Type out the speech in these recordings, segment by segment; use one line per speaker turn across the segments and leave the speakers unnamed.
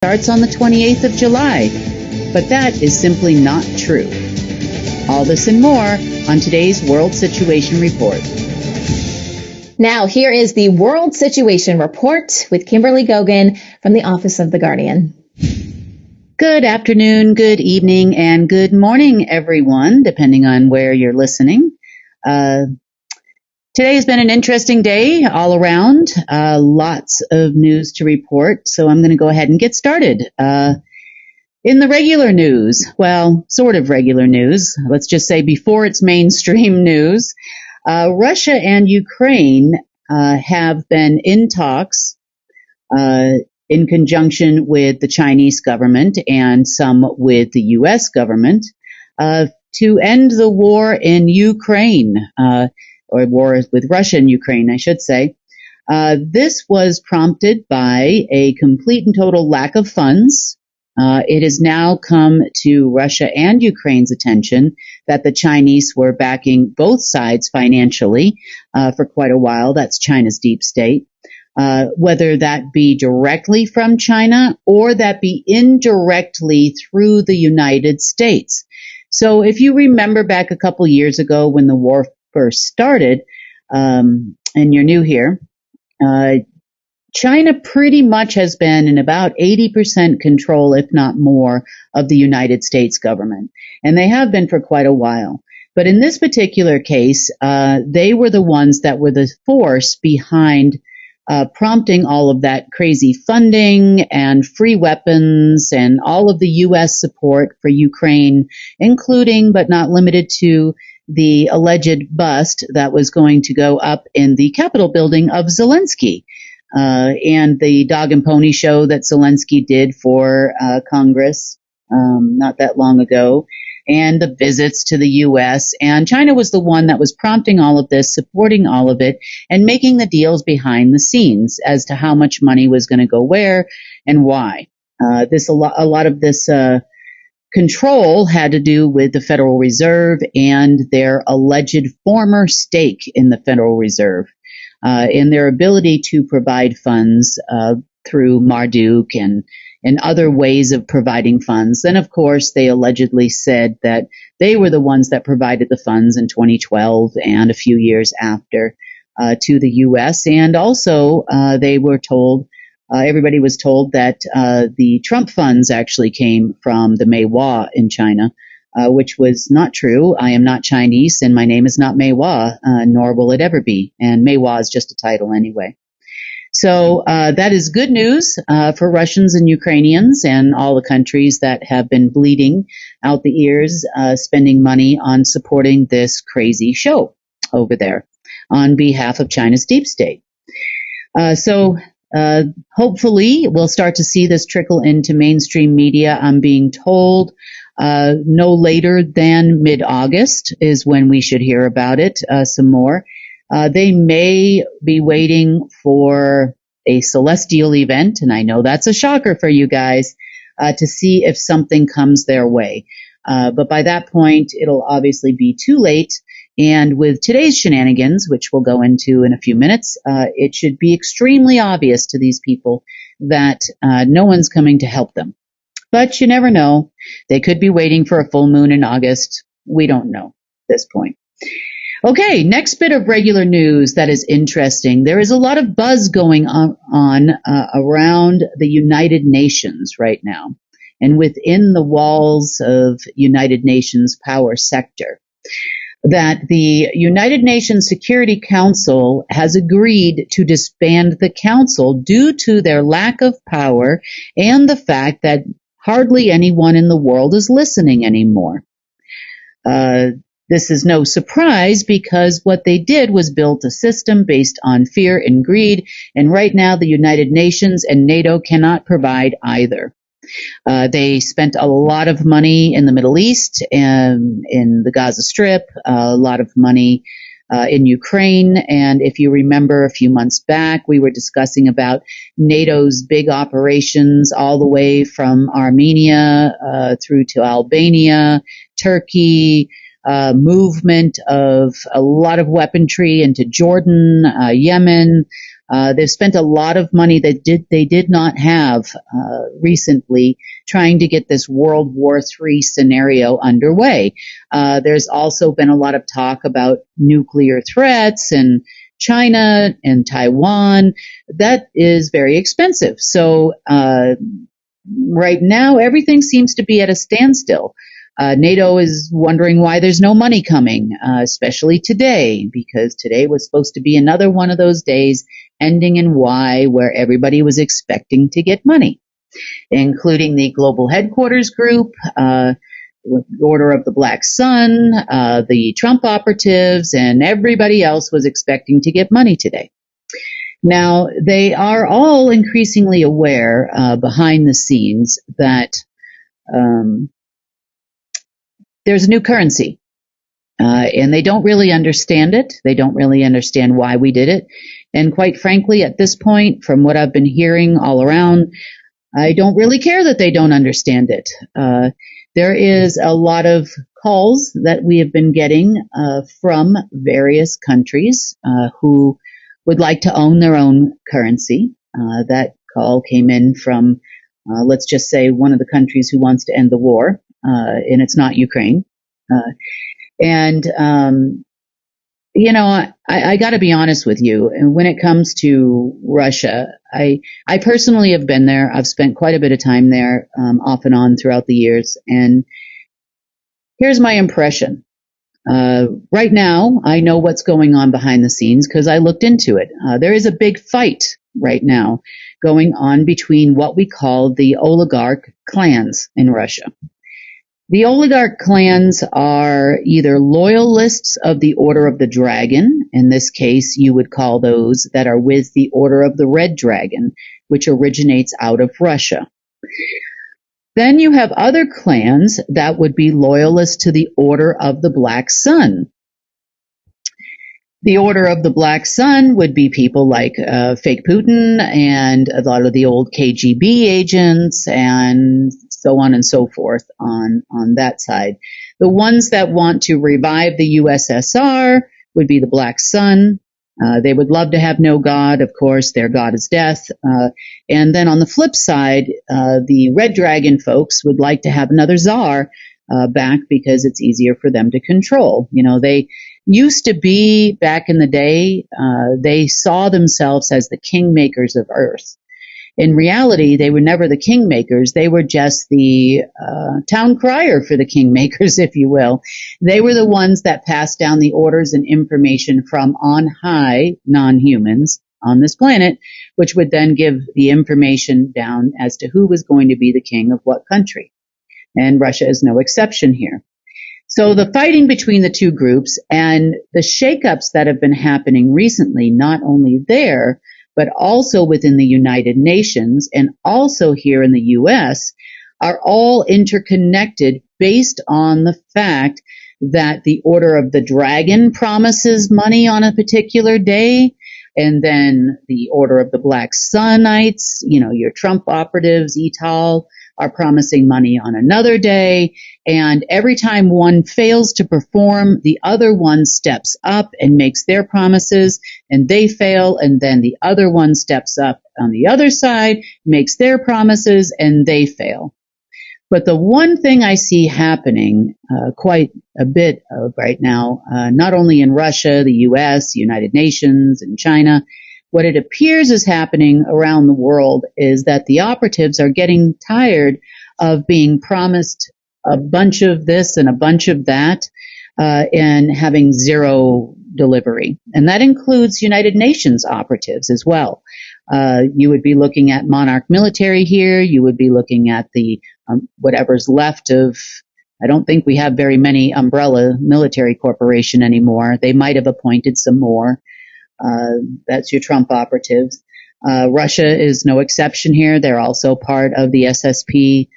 starts on the 28th of July, but that is simply not true. All this and more on today's World Situation Report.
Now, here is the World Situation Report with Kimberly Gogan from the Office of the Guardian.
Good afternoon, good evening, and good morning, everyone, depending on where you're listening. Today has been an interesting day all around. Lots of news to report, so I'm going to go ahead and get started. In the regular news, well, sort of regular news, let's just say before it's mainstream news, Russia and Ukraine have been in talks in conjunction with the Chinese government and some with the U.S. government to end the war in Ukraine, or war with Russia and Ukraine, I should say. This was prompted by a complete and total lack of funds. It has now come to Russia and Ukraine's attention that the Chinese were backing both sides financially for quite a while. That's China's deep state. Whether that be directly from China or that be indirectly through the United States. So if you remember back a couple years ago when the war first started, and you're new here, China pretty much has been in about 80% control, if not more, of the United States government. And they have been for quite a while. But in this particular case, they were the ones that were the force behind prompting all of that crazy funding and free weapons and all of the U.S. support for Ukraine, including but not limited to the alleged bust that was going to go up in the Capitol building of Zelensky. And the dog and pony show that Zelensky did for Congress not that long ago, and the visits to the U.S. And China was the one that was prompting all of this, supporting all of it, and making the deals behind the scenes as to how much money was going to go where and why. A lot of this control had to do with the Federal Reserve and their alleged former stake in the Federal Reserve. In their ability to provide funds through Marduk and other ways of providing funds. Then, of course, they allegedly said that they were the ones that provided the funds in 2012 and a few years after to the U.S. And also, they were told, everybody was told that the Trump funds actually came from the Meiwa in China, which was not true. I am not Chinese, and my name is not Meiwa, nor will it ever be. And Meiwa is just a title anyway. So that is good news for Russians and Ukrainians and all the countries that have been bleeding out the ears, spending money on supporting this crazy show over there on behalf of China's deep state. So hopefully we'll start to see this trickle into mainstream media. I'm being told no later than mid-August is when we should hear about it some more. They may be waiting for a celestial event, and I know that's a shocker for you guys, to see if something comes their way. But by that point, it'll obviously be too late. And with today's shenanigans, which we'll go into in a few minutes, it should be extremely obvious to these people that no one's coming to help them. But you never know. They could be waiting for a full moon in August. We don't know at this point. Okay, next bit of regular news that is interesting. There is a lot of buzz going on around the United Nations right now and within the walls of United Nations power sector, that the United Nations Security Council has agreed to disband the council due to their lack of power and the fact that hardly anyone in the world is listening anymore. This is no surprise because what they did was build a system based on fear and greed, and right now the United Nations and NATO cannot provide either. They spent a lot of money in the Middle East and in the Gaza Strip, a lot of money in Ukraine, and if you remember a few months back, we were discussing about NATO's big operations all the way from Armenia through to Albania, Turkey, movement of a lot of weaponry into Jordan, Yemen, They've spent a lot of money that they did not have recently trying to get this World War III scenario underway. There's also been a lot of talk about nuclear threats and China and Taiwan. That is very expensive. So right now, everything seems to be at a standstill. NATO is wondering why there's no money coming, especially today, because today was supposed to be another one of those days ending in Y where everybody was expecting to get money, including the Global Headquarters Group, Order of the Black Sun, the Trump operatives, and everybody else was expecting to get money today. Now, they are all increasingly aware behind the scenes that there's a new currency, and they don't really understand it. They don't really understand why we did it. And quite frankly, at this point, from what I've been hearing all around, I don't really care that they don't understand it. There is a lot of calls that we have been getting from various countries who would like to own their own currency. That call came in from, let's just say, one of the countries who wants to end the war, and it's not Ukraine. I got to be honest with you. And when it comes to Russia, I personally have been there. I've spent quite a bit of time there, off and on throughout the years. And here's my impression. Right now, I know what's going on behind the scenes because I looked into it. There is a big fight right now going on between what we call the oligarch clans in Russia. The oligarch clans are either loyalists of the Order of the Dragon. In this case, you would call those that are with the Order of the Red Dragon, which originates out of Russia. Then you have other clans that would be loyalists to the Order of the Black Sun. The Order of the Black Sun would be people like fake Putin and a lot of the old KGB agents and so on and so forth on that side. The ones that want to revive the USSR would be the Black Sun. They would love to have no God, of course. Their God is death. And then on the flip side, the Red Dragon folks would like to have another czar back because it's easier for them to control. You know, they used to be, back in the day, they saw themselves as the kingmakers of Earth. In reality, they were never the kingmakers. They were just the town crier for the kingmakers, if you will. They were the ones that passed down the orders and information from on high, non-humans on this planet, which would then give the information down as to who was going to be the king of what country. And Russia is no exception here. So the fighting between the two groups and the shakeups that have been happening recently, not only there, but also within the United Nations and also here in the U.S., are all interconnected based on the fact that the Order of the Dragon promises money on a particular day, and then the Order of the Black Sunites, your Trump operatives, Etal, are promising money on another day, and every time one fails to perform, the other one steps up and makes their promises, and they fail, and then the other one steps up on the other side, makes their promises, and they fail. But the one thing I see happening quite a bit of right now, not only in Russia, the U.S., United Nations, and China, what it appears is happening around the world is that the operatives are getting tired of being promised a bunch of this and a bunch of that, and having zero delivery. And that includes United Nations operatives as well. You would be looking at Monarch Military here. You would be looking at the whatever's left of, I don't think we have very many umbrella military corporation anymore. They might have appointed some more. That's your Trump operatives. Russia is no exception here. They're also part of the SSP.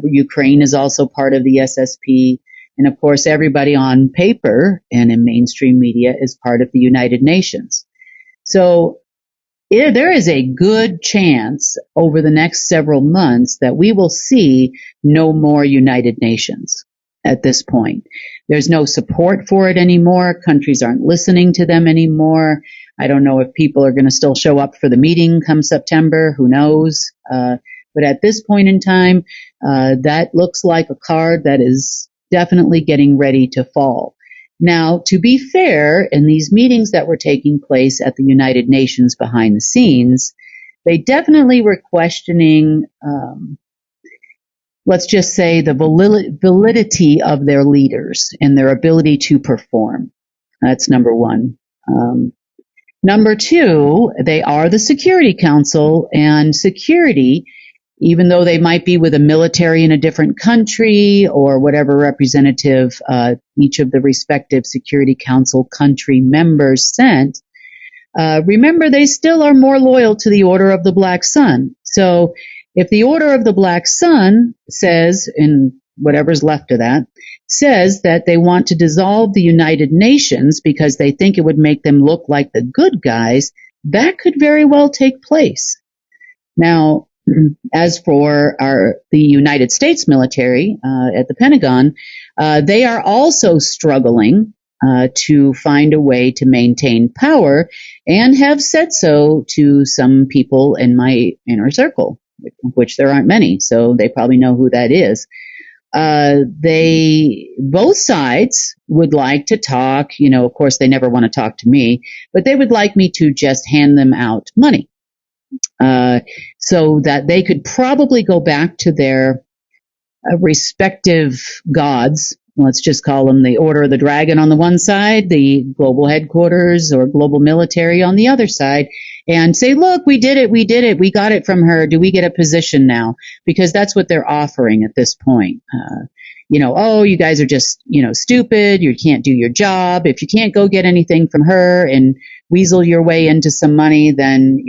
Ukraine is also part of the SSP. And of course, everybody on paper and in mainstream media is part of the United Nations. So there is a good chance over the next several months that we will see no more United Nations at this point. There's no support for it anymore. Countries aren't listening to them anymore. I don't know if people are going to still show up for the meeting come September. Who knows? But at this point in time, that looks like a card that is definitely getting ready to fall. Now, to be fair, in these meetings that were taking place at the United Nations behind the scenes, they definitely were questioning, let's just say, the validity of their leaders and their ability to perform. That's number one. Number two, they are the Security Council, and security, even though they might be with a military in a different country or whatever representative each of the respective Security Council country members sent, remember they still are more loyal to the Order of the Black Sun. So if the Order of the Black Sun says, in whatever's left of that, says that they want to dissolve the United Nations because they think it would make them look like the good guys, that could very well take place. Now, as for the United States military at the Pentagon, they are also struggling to find a way to maintain power, and have said so to some people in my inner circle, which there aren't many, so they probably know who that is. Both sides would like to talk, of course they never want to talk to me, but they would like me to just hand them out money. So that they could probably go back to their respective gods. Let's just call them the Order of the Dragon on the one side, the global headquarters or global military on the other side, and say, look, we did it, we got it from her, do we get a position now? Because that's what they're offering at this point. Oh, you guys are just, stupid, you can't do your job. If you can't go get anything from her and weasel your way into some money, then,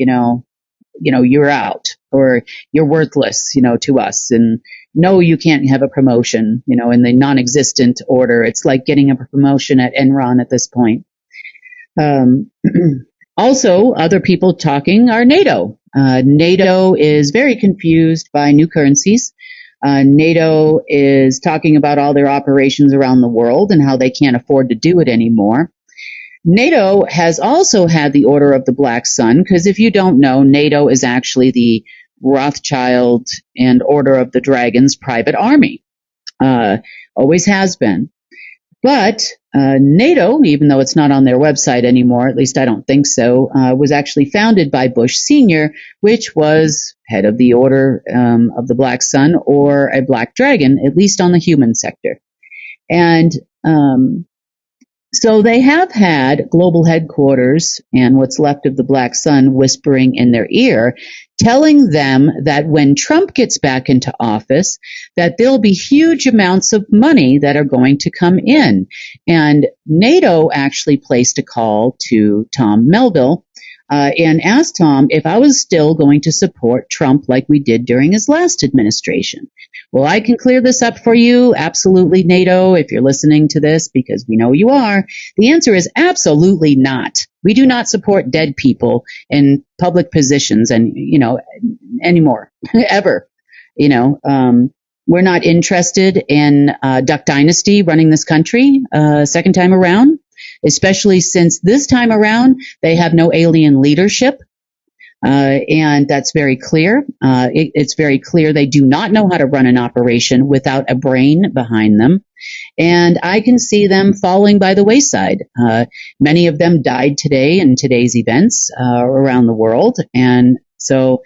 you're out, or you're worthless, to us. And no, you can't have a promotion, in the non-existent order. It's like getting a promotion at Enron at this point. Also, other people talking are NATO. NATO is very confused by new currencies. NATO is talking about all their operations around the world and how they can't afford to do it anymore. NATO has also had the Order of the Black Sun, because if you don't know, NATO is actually the Rothschild and Order of the Dragon's private army. Always has been. But NATO, even though it's not on their website anymore, at least I don't think so, was actually founded by Bush Sr., which was head of the Order of the Black Sun, or a Black Dragon, at least on the human sector. And so they have had global headquarters and what's left of the Black Sun whispering in their ear, telling them that when Trump gets back into office, that there'll be huge amounts of money that are going to come in. And NATO actually placed a call to Tom Melville and asked Tom if I was still going to support Trump like we did during his last administration. Well, I can clear this up for you. Absolutely, NATO, if you're listening to this, because we know you are. The answer is absolutely not. We do not support dead people in public positions and, anymore, ever. We're not interested in Duck Dynasty running this country second time around, especially since this time around they have no alien leadership. And that's very clear. It's very clear they do not know how to run an operation without a brain behind them. And I can see them falling by the wayside. Many of them died today in today's events around the world. And so,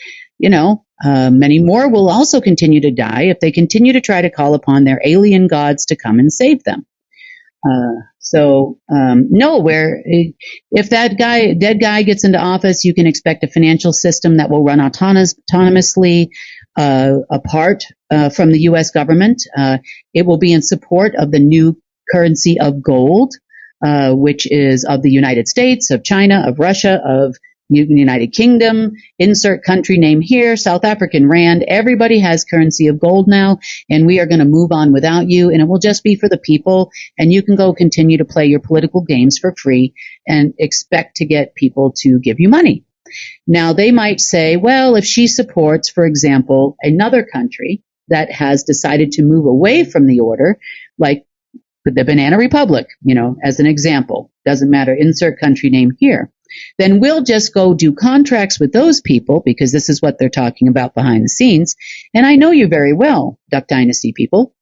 many more will also continue to die if they continue to try to call upon their alien gods to come and save them. If that dead guy gets into office, you can expect a financial system that will run autonomously apart from the U.S. government. It will be in support of the new currency of gold, which is of the United States, of China, of Russia, of United Kingdom, insert country name here, South African Rand. Everybody has currency of gold now, and we are going to move on without you, and it will just be for the people, and you can go continue to play your political games for free and expect to get people to give you money. Now, they might say, well, if she supports, for example, another country that has decided to move away from the order, like the Banana Republic, as an example, doesn't matter, insert country name here, then we'll just go do contracts with those people because this is what they're talking about behind the scenes. And I know you very well, Duck Dynasty people.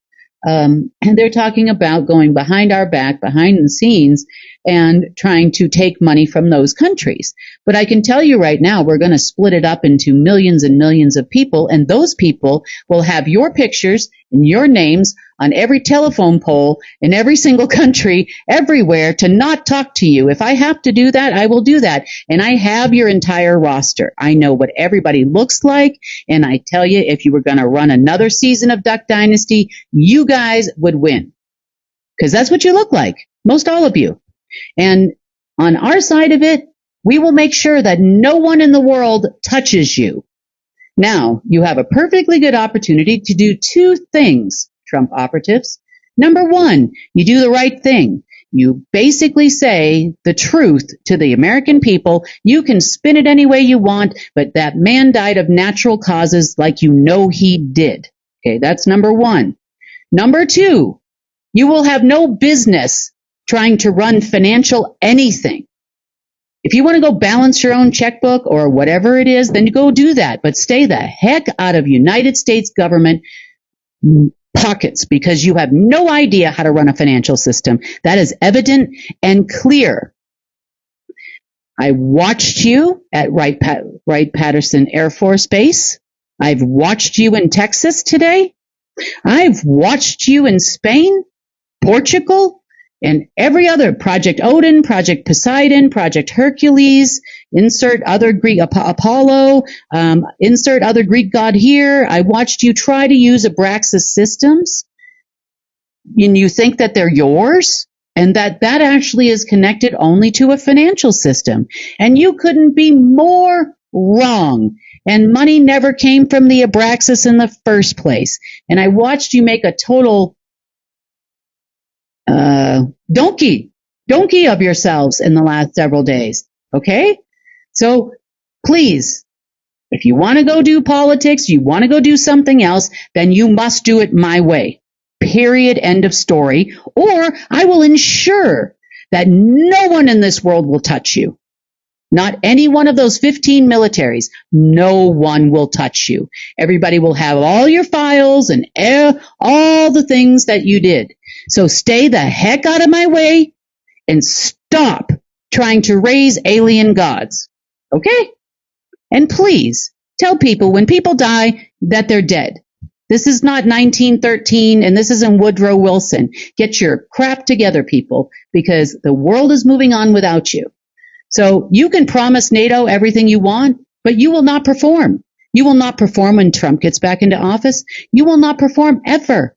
And they're talking about going behind our back, behind the scenes, and trying to take money from those countries. But I can tell you right now, we're going to split it up into millions and millions of people, and those people will have your pictures and your names on every telephone pole in every single country, everywhere, to not talk to you. If I have to do that, I will do that. And I have your entire roster. I know what everybody looks like. And I tell you, if you were going to run another season of Duck Dynasty, you guys would win. Because that's what you look like. Most all of you. And on our side of it, we will make sure that no one in the world touches you. Now, you have a perfectly good opportunity to do two things, Trump operatives. Number one, you do the right thing. You basically say the truth to the American people. You can spin it any way you want, but that man died of natural causes like you know he did. Okay, that's number one. Number two, you will have no business trying to run financial anything. If you want to go balance your own checkbook or whatever it is, then go do that. But stay the heck out of United States government pockets because you have no idea how to run a financial system. That is evident and clear. I watched you at Wright-Patterson Air Force Base. I've watched you in Texas today. I've watched you in Spain, Portugal, and every other, Project Odin, Project Poseidon, Project Hercules, insert other Greek, Apollo, insert other Greek god here. I watched you try to use Abraxas systems, and you think that they're yours, and that actually is connected only to a financial system. And you couldn't be more wrong. And money never came from the Abraxas in the first place. And I watched you make a total donkey of yourselves in the last several days. Okay? So please, if you want to go do politics, you want to go do something else, then you must do it my way. Period. End of story. Or I will ensure that no one in this world will touch you. Not any one of those 15 militaries. No one will touch you. Everybody will have all your files and all the things that you did. So stay the heck out of my way and stop trying to raise alien gods. Okay? And please tell people when people die that they're dead. This is not 1913 and this isn't Woodrow Wilson. Get your crap together, people, because the world is moving on without you. So you can promise NATO everything you want, but you will not perform. You will not perform when Trump gets back into office. You will not perform ever.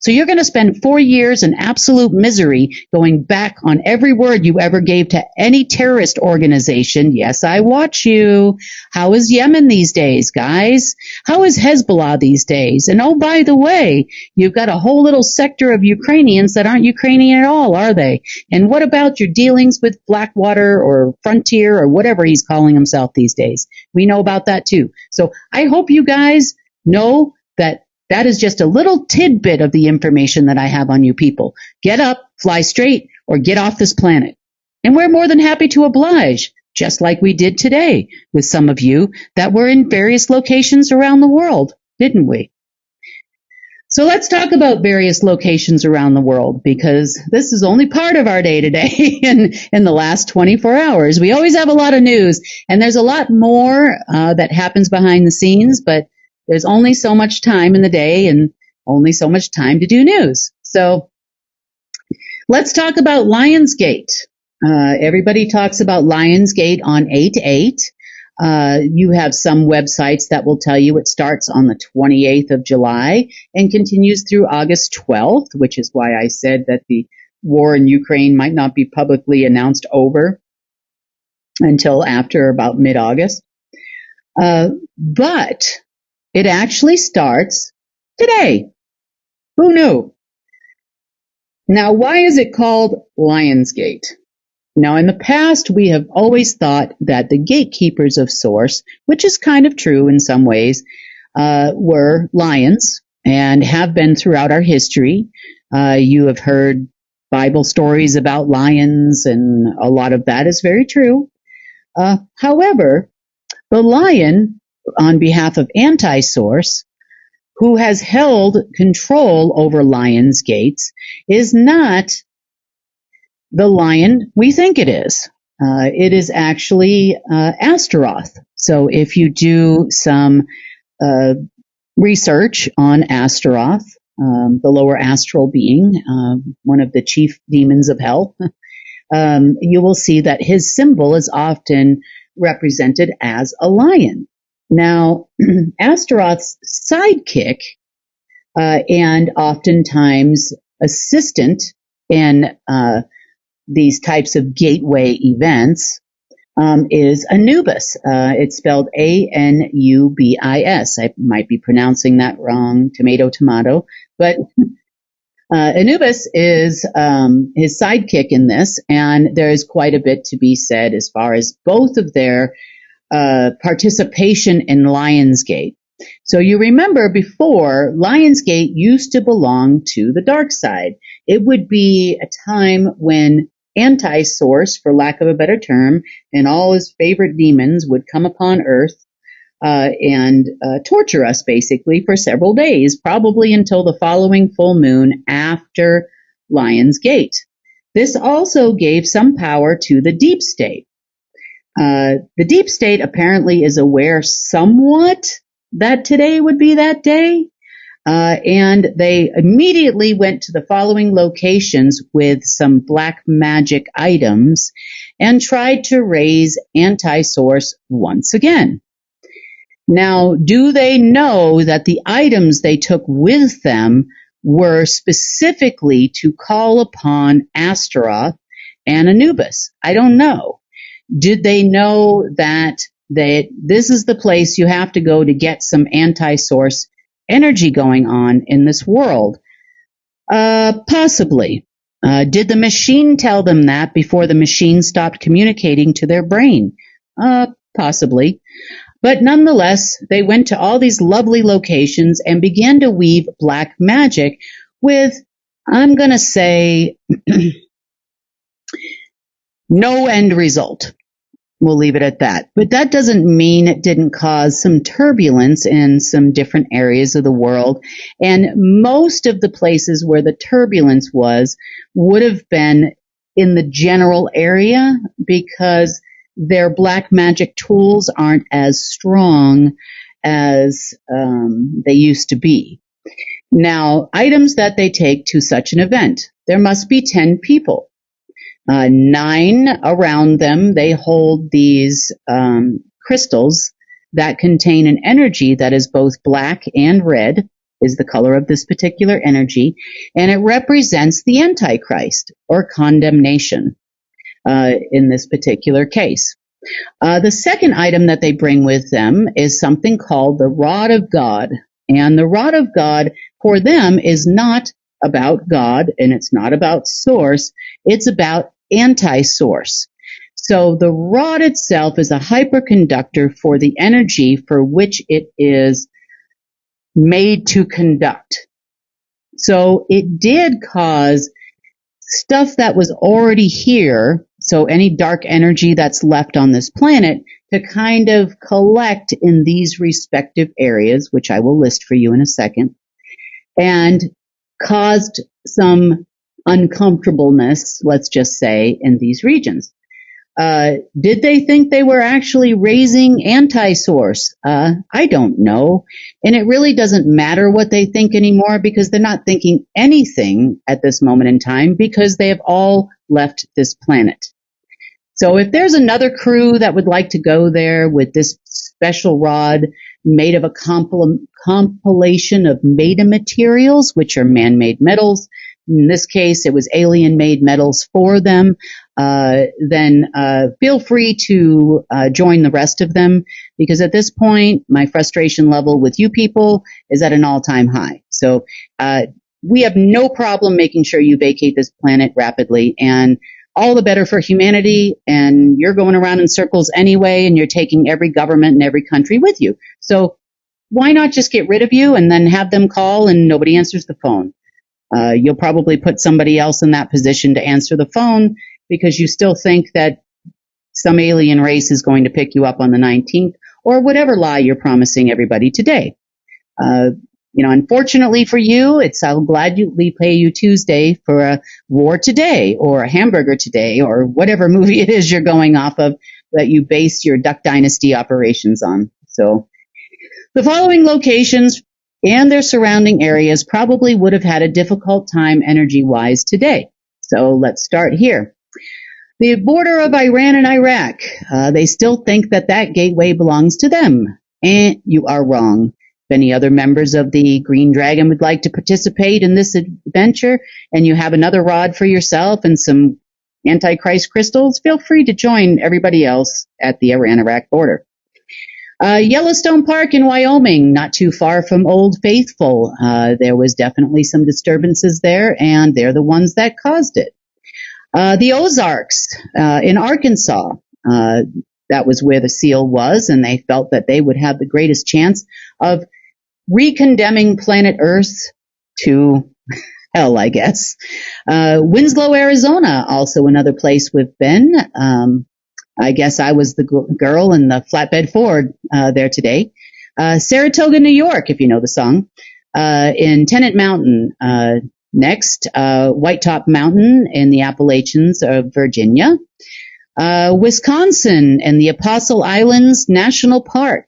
So you're going to spend 4 years in absolute misery going back on every word you ever gave to any terrorist organization. Yes, I watch you. How is Yemen these days, guys? How is Hezbollah these days? And oh, by the way, you've got a whole little sector of Ukrainians that aren't Ukrainian at all, are they? And what about your dealings with Blackwater or Frontier or whatever he's calling himself these days? We know about that too. So I hope you guys know that is just a little tidbit of the information that I have on you people. Get up, fly straight, or get off this planet. And we're more than happy to oblige, just like we did today with some of you that were in various locations around the world, didn't we? So let's talk about various locations around the world, because this is only part of our day today in the last 24 hours. We always have a lot of news, and there's a lot more that happens behind the scenes, but there's only so much time in the day and only so much time to do news. So let's talk about Lionsgate. Everybody talks about Lionsgate on 8/8. You have some websites that will tell you it starts on the 28th of July and continues through August 12th, which is why I said that the war in Ukraine might not be publicly announced over until after about mid-August. But it actually starts today. Who knew? Now, why is it called Lionsgate? Now, in the past, we have always thought that the gatekeepers of Source, which is kind of true in some ways, were lions and have been throughout our history. You have heard Bible stories about lions, and a lot of that is very true. However, the lion, on behalf of Anti-Source, who has held control over Lion's Gates, is not the lion we think it is. It is actually Astaroth. So if you do some research on Astaroth, the lower astral being, one of the chief demons of hell, you will see that his symbol is often represented as a lion. Now, Astaroth's sidekick and oftentimes assistant in these types of gateway events is Anubis. It's spelled Anubis. I might be pronouncing that wrong, tomato, but Anubis is his sidekick in this, and there is quite a bit to be said as far as both of their participation in Lionsgate. So you remember before, Lionsgate used to belong to the dark side. It would be a time when Anti-Source, for lack of a better term, and all his favorite demons would come upon Earth and torture us basically for several days, probably until the following full moon after Lionsgate. This also gave some power to the deep state. The deep state apparently is aware somewhat that today would be that day. And they immediately went to the following locations with some black magic items and tried to raise Anti-Source once again. Now, do they know that the items they took with them were specifically to call upon Astaroth and Anubis? I don't know. Did they know that this is the place you have to go to get some Anti-Source energy going on in this world? Possibly. Did the machine tell them that before the machine stopped communicating to their brain? Possibly. But nonetheless, they went to all these lovely locations and began to weave black magic with, I'm going to say, no end result. We'll leave it at that. But that doesn't mean it didn't cause some turbulence in some different areas of the world. And most of the places where the turbulence was would have been in the general area because their black magic tools aren't as strong as they used to be. Now, items that they take to such an event. There must be 10 people. 9 around them, they hold these crystals that contain an energy that is both black and red, is the color of this particular energy, and it represents the Antichrist, or condemnation, in this particular case. The second item that they bring with them is something called the Rod of God, and the Rod of God for them is not about God, and it's not about Source, it's about Anti-Source. So the rod itself is a hyperconductor for the energy for which it is made to conduct. So it did cause stuff that was already here, so any dark energy that's left on this planet, to kind of collect in these respective areas, which I will list for you in a second, and caused some uncomfortableness, let's just say, in these regions. Did they think they were actually raising Anti-Source? I don't know. And it really doesn't matter what they think anymore because they're not thinking anything at this moment in time because they have all left this planet. So if there's another crew that would like to go there with this special rod made of a compilation of metamaterials, which are man-made metals, in this case, it was alien-made metals for them, then feel free to join the rest of them, because at this point, my frustration level with you people is at an all-time high. So we have no problem making sure you vacate this planet rapidly, and all the better for humanity, and you're going around in circles anyway, and you're taking every government and every country with you. So why not just get rid of you and then have them call and nobody answers the phone? You'll probably put somebody else in that position to answer the phone because you still think that some alien race is going to pick you up on the 19th, or whatever lie you're promising everybody today. Unfortunately for you, I'll gladly pay you Tuesday for a War Today or a Hamburger Today or whatever movie it is you're going off of that you based your Duck Dynasty operations on. So the following locations and their surrounding areas probably would have had a difficult time energy-wise today. So let's start here. The border of Iran and Iraq, they still think that gateway belongs to them. And you are wrong. If any other members of the Green Dragon would like to participate in this adventure and you have another rod for yourself and some Antichrist crystals, feel free to join everybody else at the Iran-Iraq border. Yellowstone Park in Wyoming, not too far from Old Faithful. There was definitely some disturbances there, and they're the ones that caused it. The Ozarks in Arkansas, that was where the seal was, and they felt that they would have the greatest chance of recondemning planet Earth to hell, I guess. Winslow, Arizona, also another place we've been. I guess I was the girl in the flatbed Ford there today. Saratoga, New York, if you know the song. In Tennant Mountain. Next, White Top Mountain in the Appalachians of Virginia. Wisconsin and the Apostle Islands National Park.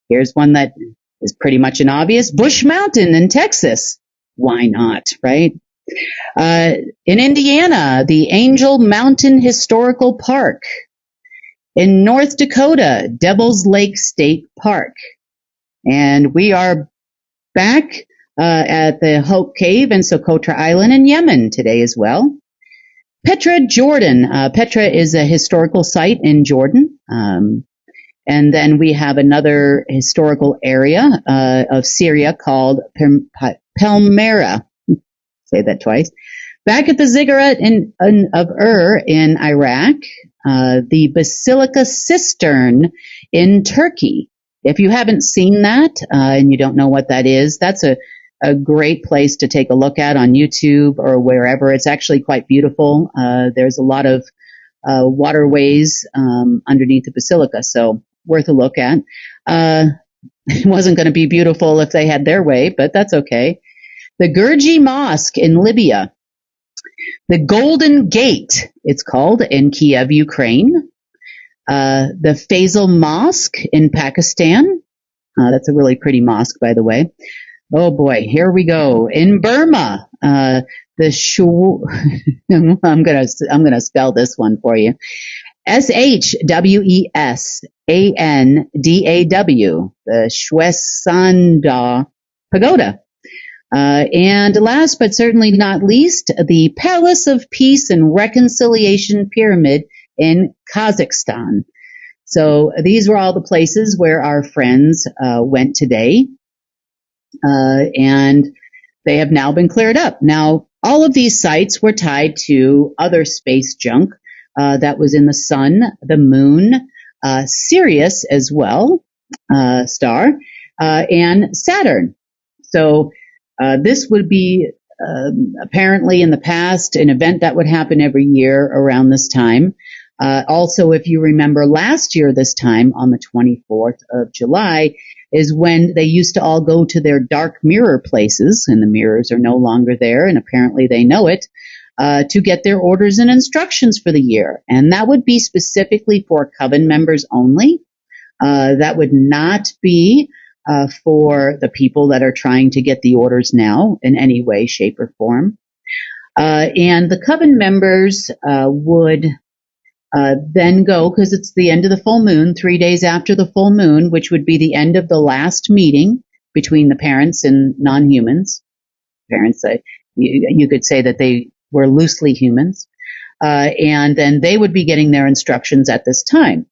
Here's one that is pretty much an obvious. Bush Mountain in Texas. Why not, right? In Indiana, the Angel Mountain Historical Park. In North Dakota, Devil's Lake State Park. And we are back at the Hope Cave and Socotra Island in Yemen today as well. Petra, Jordan. Petra is a historical site in Jordan. And then we have another historical area of Syria called Palmyra. Say that twice. Back at the Ziggurat of Ur in Iraq. The Basilica Cistern in Turkey. If you haven't seen that and you don't know what that is, that's a great place to take a look at on YouTube or wherever. It's actually quite beautiful. There's a lot of waterways underneath the basilica, so worth a look at. It wasn't going to be beautiful if they had their way, but that's okay. The Gurji Mosque in Libya. The Golden Gate, it's called, in Kiev, Ukraine. The Faisal Mosque in Pakistan. That's a really pretty mosque, by the way. Oh boy, here we go. In Burma, I'm gonna spell this one for you. Shwessandaw, the Shwesanda Pagoda. And last but certainly not least, the Palace of Peace and Reconciliation Pyramid in Kazakhstan. So these were all the places where our friends went today. And they have now been cleared up. Now, all of these sites were tied to other space junk that was in the sun, the moon, Sirius as well, star, and Saturn. So this would be apparently in the past an event that would happen every year around this time. Also, if you remember last year this time on the 24th of July is when they used to all go to their dark mirror places, and the mirrors are no longer there, and apparently they know it, to get their orders and instructions for the year. And that would be specifically for Coven members only. That would not be for the people that are trying to get the orders now in any way, shape, or form. And the Coven members would then go, because it's the end of the full moon, 3 days after the full moon, which would be the end of the last meeting between the parents and non-humans. Parents, you could say that they were loosely humans. And then they would be getting their instructions at this time.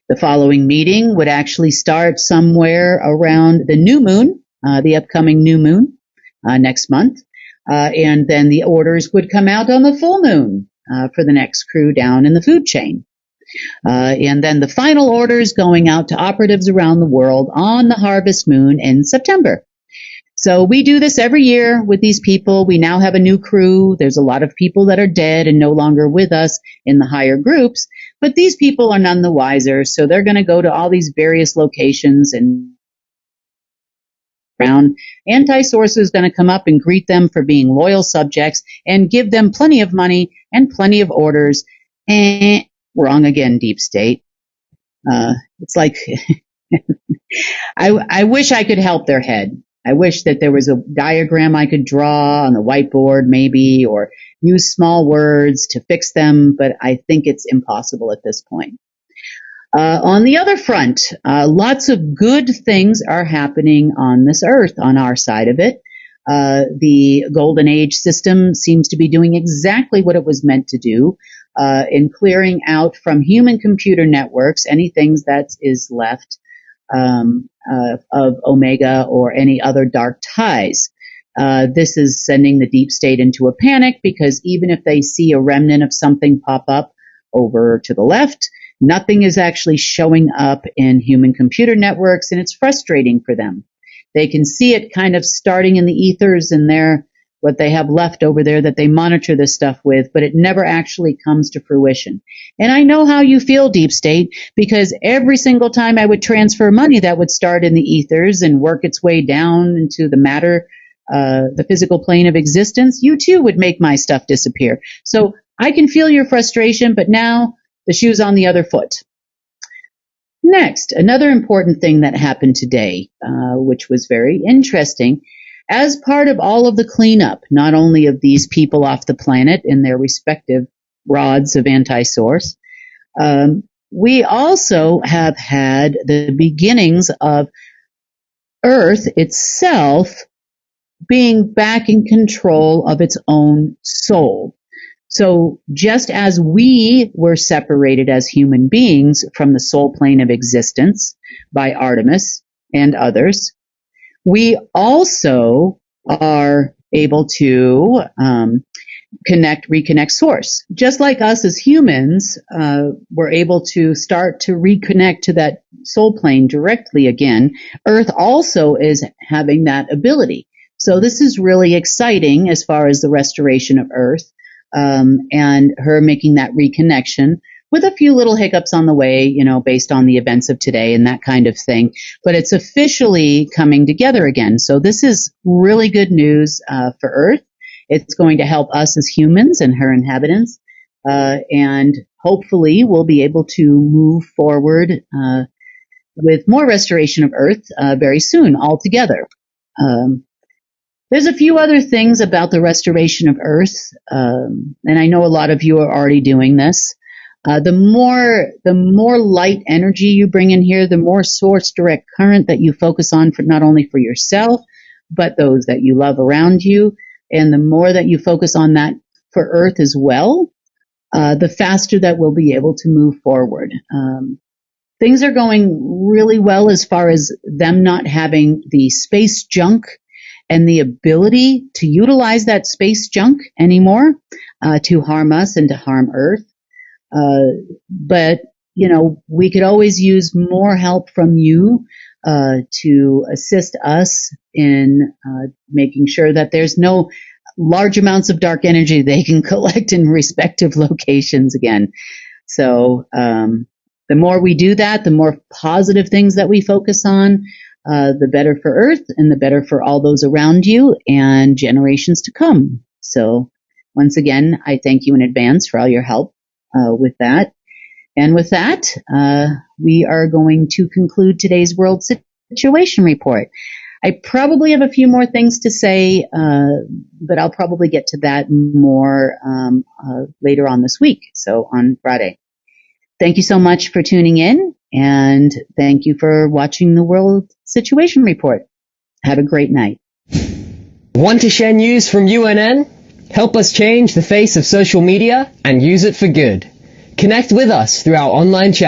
The following meeting would actually start somewhere around the new moon, the upcoming new moon next month. And then the orders would come out on the full moon for the next crew down in the food chain. And then the final orders going out to operatives around the world on the harvest moon in September. So we do this every year with these people. We now have a new crew. There's a lot of people that are dead and no longer with us in the higher groups, but these people are none the wiser. So they're going to go to all these various locations and around. Anti-Source is going to come up and greet them for being loyal subjects and give them plenty of money and plenty of orders. Wrong again, Deep State. It's like I wish I could help their head. I wish that there was a diagram I could draw on the whiteboard maybe, or use small words to fix them, but I think it's impossible at this point. On the other front, lots of good things are happening on this earth, on our side of it. The Golden Age system seems to be doing exactly what it was meant to do, in clearing out from human computer networks anything that is left of Omega or any other dark ties. This is sending the Deep State into a panic, because even if they see a remnant of something pop up over to the left, nothing is actually showing up in human computer networks, and it's frustrating for them. They can see it kind of starting in the ethers and what they have left over there that they monitor this stuff with, but it never actually comes to fruition. And I know how you feel, Deep State, because every single time I would transfer money that would start in the ethers and work its way down into the matter, the physical plane of existence, you too would make my stuff disappear. So I can feel your frustration, but now the shoe's on the other foot. Next, another important thing that happened today, which was very interesting. As part of all of the cleanup, not only of these people off the planet in their respective rods of Anti-Source, we also have had the beginnings of Earth itself being back in control of its own soul. So just as we were separated as human beings from the soul plane of existence by Artemis and others, we also are able to reconnect source. Just like us as humans, we're able to start to reconnect to that soul plane directly again. Earth also is having that ability. So this is really exciting as far as the restoration of Earth, and her making that reconnection, with a few little hiccups on the way, based on the events of today and that kind of thing. But it's officially coming together again. So this is really good news for Earth. It's going to help us as humans and her inhabitants. And hopefully we'll be able to move forward with more restoration of Earth very soon altogether. There's a few other things about the restoration of Earth, and I know a lot of you are already doing this. The more light energy you bring in here, the more source direct current that you focus on, for not only for yourself, but those that you love around you. And the more that you focus on that for Earth as well, the faster that we'll be able to move forward. Things are going really well as far as them not having the space junk and the ability to utilize that space junk anymore to harm us and to harm Earth. But, we could always use more help from you to assist us in making sure that there's no large amounts of dark energy they can collect in respective locations again. So the more we do that, the more positive things that we focus on, the better for Earth and the better for all those around you and generations to come. So once again, I thank you in advance for all your help with that. And with that, we are going to conclude today's World Situation Report. I probably have a few more things to say, but I'll probably get to that more later on this week, so on Friday. Thank you so much for tuning in, and thank you for watching the World Situation Report. Have a great night.
Want to share news from UNN? Help us change the face of social media and use it for good. Connect with us through our online channel.